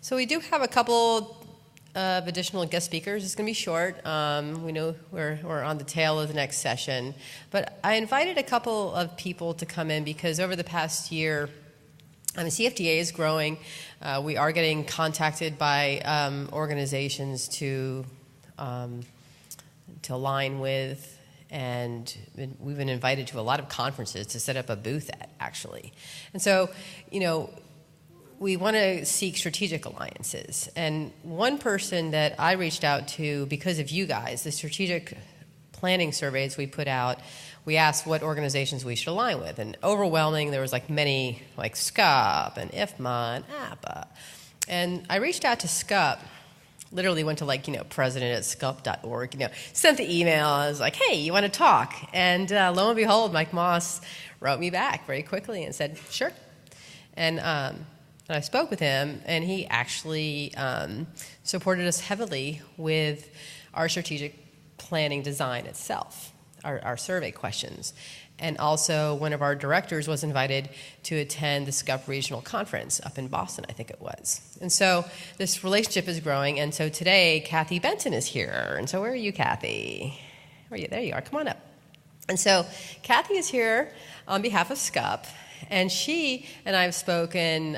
So we do have a couple of additional guest speakers. It's going to be short. We know we're on the tail of the next session. But I invited a couple of people to come in because over the past year, the CFDA is growing. We are getting contacted by organizations to align with, and we've been invited to a lot of conferences to set up a booth at, actually. And so, we want to seek strategic alliances. And one person that I reached out to because of you guys, the strategic planning surveys we put out, we asked what organizations we should align with. And overwhelming, there was many, like SCUP and IFMA and APA. And I reached out to SCUP, literally went to president at scup.org, sent the email. I was like, hey, you want to talk? And lo and behold, Mike Moss wrote me back very quickly and said, sure. And I spoke with him, and he actually supported us heavily with our strategic planning design itself, our survey questions. And also, one of our directors was invited to attend the SCUP Regional Conference up in Boston, I think it was. And so this relationship is growing, and so today, Kathy Benton is here. And so where are you, Kathy? Where are you? There you are. Come on up. And so Kathy is here on behalf of SCUP, and she and I have spoken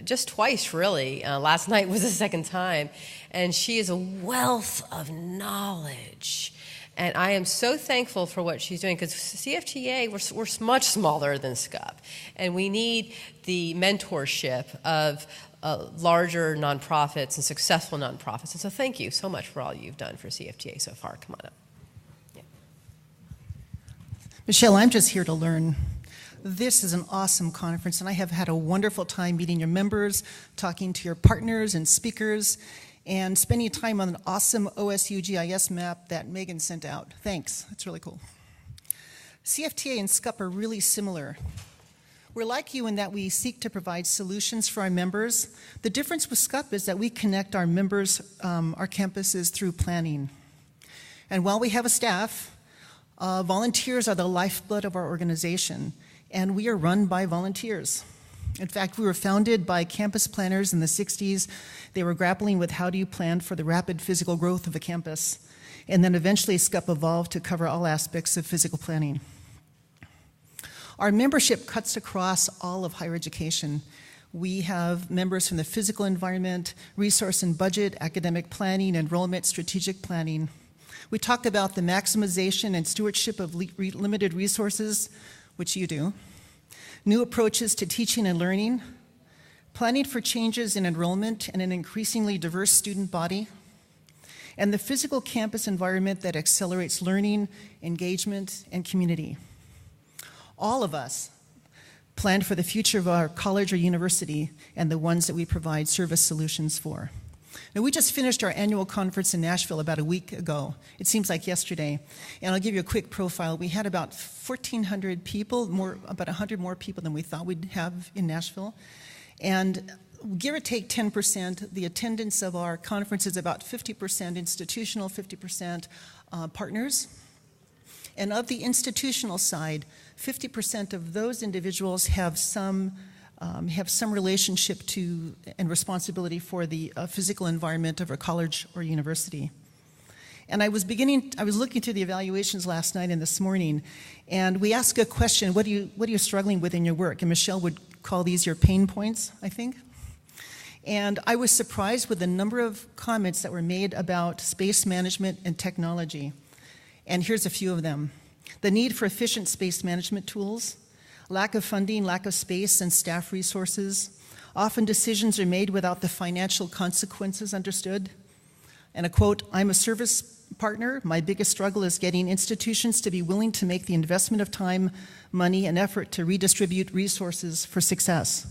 just twice, really. Last night was the second time, and she is a wealth of knowledge. And I am so thankful for what she's doing because CFTA, we're much smaller than SCUP. And we need the mentorship of larger nonprofits and successful nonprofits. And so thank you so much for all you've done for CFTA so far. Come on up. Yeah. Michelle, I'm just here to learn. This is an awesome conference, and I have had a wonderful time meeting your members, talking to your partners and speakers, and spending time on an awesome OSU GIS map that Megan sent out. Thanks, that's really cool. CFTA and SCUP are really similar. We're like you in that we seek to provide solutions for our members. The difference with SCUP is that we connect our members, our campuses through planning. And while we have a staff, volunteers are the lifeblood of our organization, and we are run by volunteers. In fact, we were founded by campus planners in the 60s. They were grappling with how do you plan for the rapid physical growth of a campus. And then eventually SCUP evolved to cover all aspects of physical planning. Our membership cuts across all of higher education. We have members from the physical environment, resource and budget, academic planning, enrollment, strategic planning. We talk about the maximization and stewardship of limited resources, which you do. New approaches to teaching and learning, planning for changes in enrollment and an increasingly diverse student body, and the physical campus environment that accelerates learning, engagement, and community. All of us plan for the future of our college or university and the ones that we provide service solutions for. Now, we just finished our annual conference in Nashville about a week ago. It seems like yesterday. And I'll give you a quick profile. We had about 1,400 people, about 100 more people than we thought we'd have in Nashville. And give or take 10%, the attendance of our conference is about 50% institutional, 50% partners. And of the institutional side, 50% of those individuals have some relationship to and responsibility for the physical environment of a college or university. And I was looking through the evaluations last night and this morning, and we asked a question, what are you struggling with in your work? And Michelle would call these your pain points, I think. And I was surprised with the number of comments that were made about space management and technology. And here's a few of them. The need for efficient space management tools, lack of funding, lack of space and staff resources. Often decisions are made without the financial consequences understood. And a quote, I'm a service partner. My biggest struggle is getting institutions to be willing to make the investment of time, money, and effort to redistribute resources for success.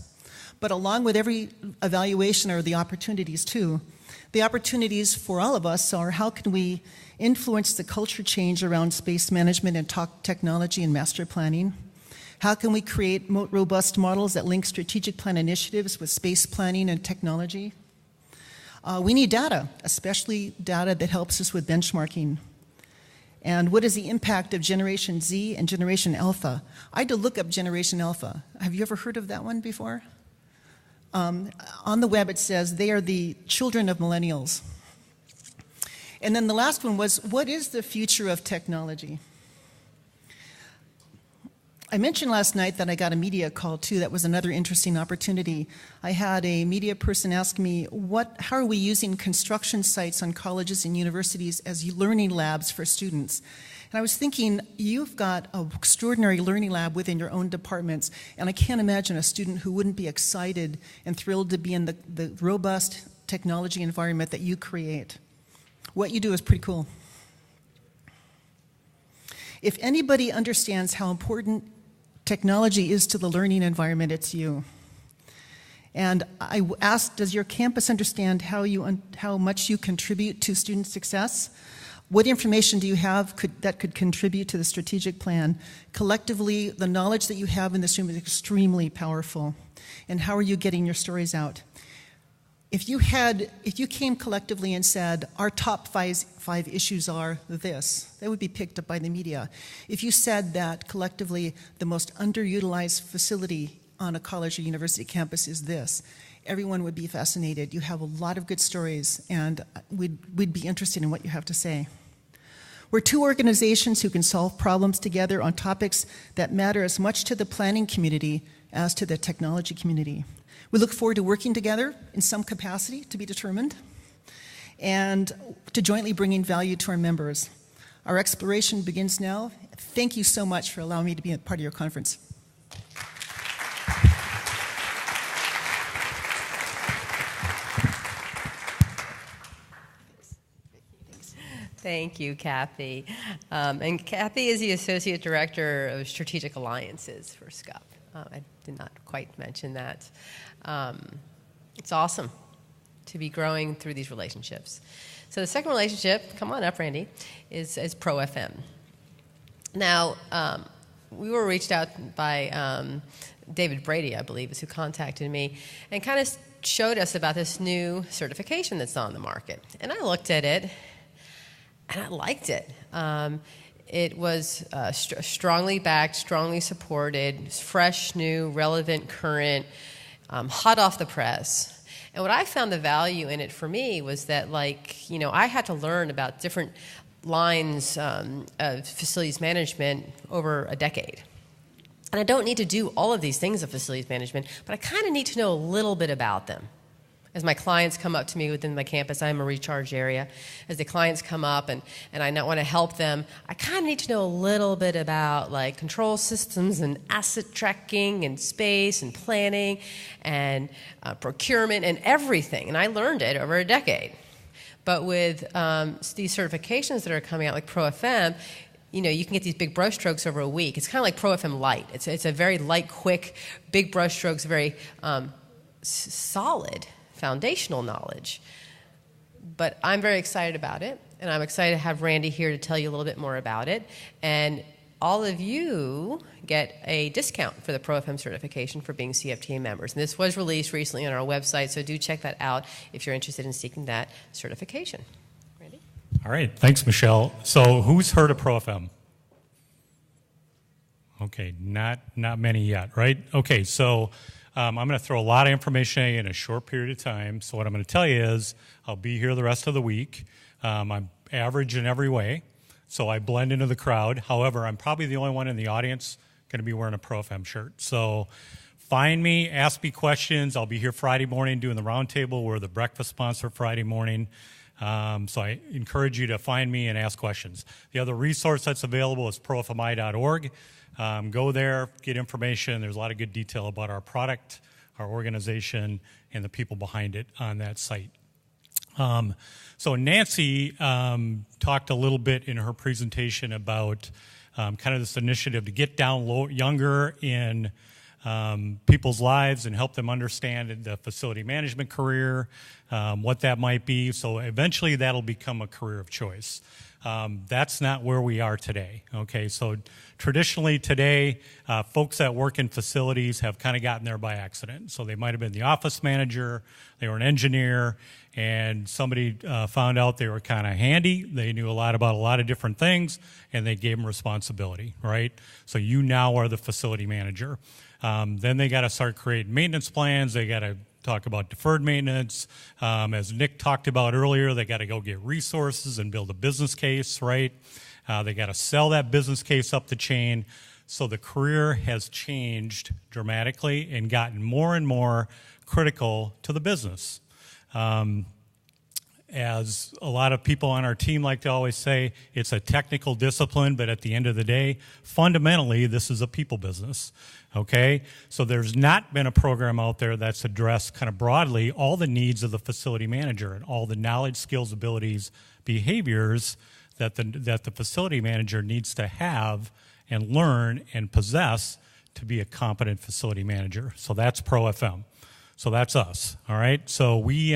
But along with every evaluation are the opportunities too. The opportunities for all of us are how can we influence the culture change around space management and technology and master planning? How can we create robust models that link strategic plan initiatives with space planning and technology? We need data, especially data that helps us with benchmarking. And what is the impact of Generation Z and Generation Alpha? I had to look up Generation Alpha. Have you ever heard of that one before? On the web, it says they are the children of millennials. And then the last one was, what is the future of technology? I mentioned last night that I got a media call too. That was another interesting opportunity. I had a media person ask me, how are we using construction sites on colleges and universities as learning labs for students? And I was thinking, you've got an extraordinary learning lab within your own departments, and I can't imagine a student who wouldn't be excited and thrilled to be in the robust technology environment that you create. What you do is pretty cool. If anybody understands how important technology is to the learning environment, it's you. And I asked, does your campus understand how much you contribute to student success? What information do you have that could contribute to the strategic plan? Collectively, the knowledge that you have in this room is extremely powerful. And how are you getting your stories out? If you came collectively and said, our top five issues are this, that would be picked up by the media. If you said that collectively, the most underutilized facility on a college or university campus is this, everyone would be fascinated. You have a lot of good stories, and we'd be interested in what you have to say. We're two organizations who can solve problems together on topics that matter as much to the planning community as to the technology community. We look forward to working together in some capacity, to be determined, and to jointly bringing value to our members. Our exploration begins now. Thank you so much for allowing me to be a part of your conference. Thank you, Kathy. And Kathy is the Associate Director of Strategic Alliances for SCUP. I did not quite mention that. It's awesome to be growing through these relationships. So the second relationship, come on up, Randy, is ProFM. Now, we were reached out by David Brady, I believe, is who contacted me, and kind of showed us about this new certification that's on the market. And I looked at it, and I liked it. It was strongly backed, strongly supported, fresh, new, relevant, current, hot off the press. And what I found the value in it for me was that, I had to learn about different lines of facilities management over a decade. And I don't need to do all of these things of facilities management, but I kind of need to know a little bit about them. As my clients come up to me within my campus, I'm a recharge area. As the clients come up and I want to help them, I kind of need to know a little bit about control systems and asset tracking and space and planning and procurement and everything. And I learned it over a decade. But with these certifications that are coming out, like ProFM, you can get these big brush strokes over a week. It's kind of like ProFM Light. It's a very light, quick, big brush strokes, very solid foundational knowledge. But I'm very excited about it, and I'm excited to have Randy here to tell you a little bit more about it. And all of you get a discount for the ProFM certification for being CFTA members. And this was released recently on our website, so do check that out if you're interested in seeking that certification. Randy? All right, thanks, Michelle. So who's heard of ProFM? Okay, not many yet, right? Okay, so I'm going to throw a lot of information in a short period of time. So what I'm going to tell you is I'll be here the rest of the week. I'm average in every way, so I blend into the crowd. However, I'm probably the only one in the audience going to be wearing a ProFM shirt. So find me, ask me questions. I'll be here Friday morning doing the roundtable. We're the breakfast sponsor Friday morning. So I encourage you to find me and ask questions. The other resource that's available is profmi.org. Go there, get information. There's a lot of good detail about our product, our organization, and the people behind it on that site. So Nancy talked a little bit in her presentation about kind of this initiative to get down younger in people's lives and help them understand the facility management career, what that might be. So eventually that'll become a career of choice. That's not where we are today. Okay, so traditionally today, folks that work in facilities have kind of gotten there by accident. So they might have been the office manager, they were an engineer, and somebody found out they were kind of handy. They knew a lot about a lot of different things, and they gave them responsibility, right? So you now are the facility manager. Then they got to start creating maintenance plans. They got to talk about deferred maintenance. As Nick talked about earlier, they got to go get resources and build a business case, right? They got to sell that business case up the chain. So the career has changed dramatically and gotten more and more critical to the business. As a lot of people on our team like to always say, it's a technical discipline, but at the end of the day, fundamentally, this is a people business, okay? So there's not been a program out there that's addressed kind of broadly all the needs of the facility manager and all the knowledge, skills, abilities, behaviors that the facility manager needs to have and learn and possess to be a competent facility manager. So that's ProFM. So that's us, all right? So we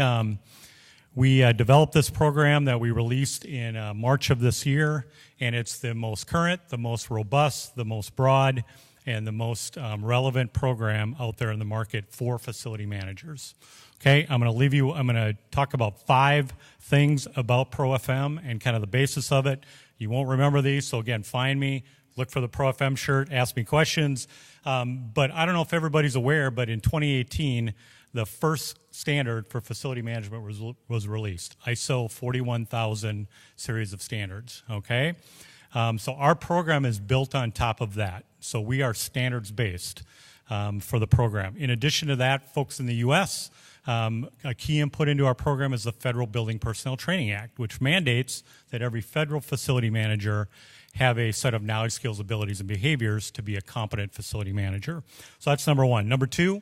developed this program that we released in March of this year, and it's the most current, the most robust, the most broad, and the most relevant program out there in the market for facility managers. Okay, I'm going to talk about 5 things about ProFM and kind of the basis of it. You won't remember these, so again, find me, look for the ProFM shirt, ask me questions. But I don't know if everybody's aware, but in 2018, the first standard for facility management was released, ISO 41000 series of standards, okay? So our program is built on top of that. So we are standards-based for the program. In addition to that, folks in the U.S., a key input into our program is the Federal Building Personnel Training Act, which mandates that every federal facility manager have a set of knowledge, skills, abilities, and behaviors to be a competent facility manager. So that's number 1. Number 2,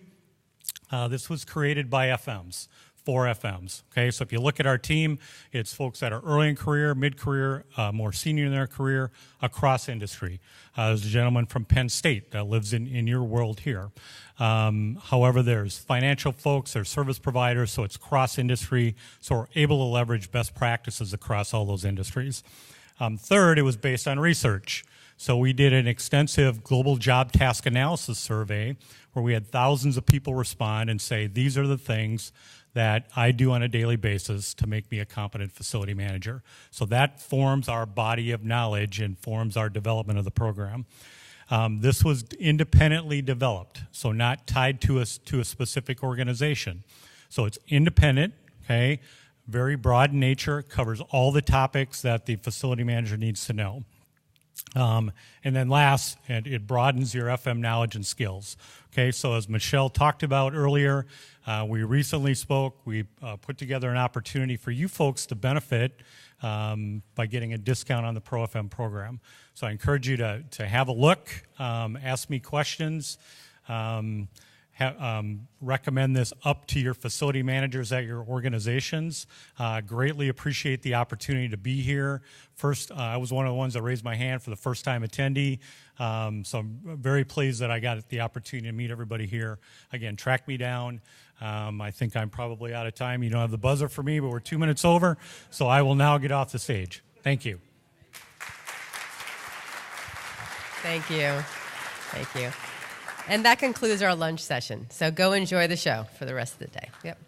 this was created by FMs, 4 FMs. Okay, so if you look at our team, it's folks that are early in career, mid-career, more senior in their career, across industry. There's a gentleman from Penn State that lives in your world here. However, there's financial folks, there's service providers, so it's cross-industry, so we're able to leverage best practices across all those industries. Third, it was based on research. So we did an extensive global job task analysis survey where we had thousands of people respond and say, these are the things that I do on a daily basis to make me a competent facility manager. So that forms our body of knowledge and forms our development of the program. This was independently developed, so not tied to a specific organization. So it's independent, okay, very broad in nature, covers all the topics that the facility manager needs to know. And then last, it broadens your FM knowledge and skills. Okay, so as Michelle talked about earlier, we recently spoke. We put together an opportunity for you folks to benefit by getting a discount on the ProFM program. So I encourage you to have a look, ask me questions, recommend this up to your facility managers at your organizations. Greatly appreciate the opportunity to be here. First, I was one of the ones that raised my hand for the first time attendee. So I'm very pleased that I got the opportunity to meet everybody here. Again, track me down. I think I'm probably out of time. You don't have the buzzer for me, but we're 2 minutes over. So I will now get off the stage. Thank you. Thank you. Thank you. And that concludes our lunch session. So go enjoy the show for the rest of the day. Yep.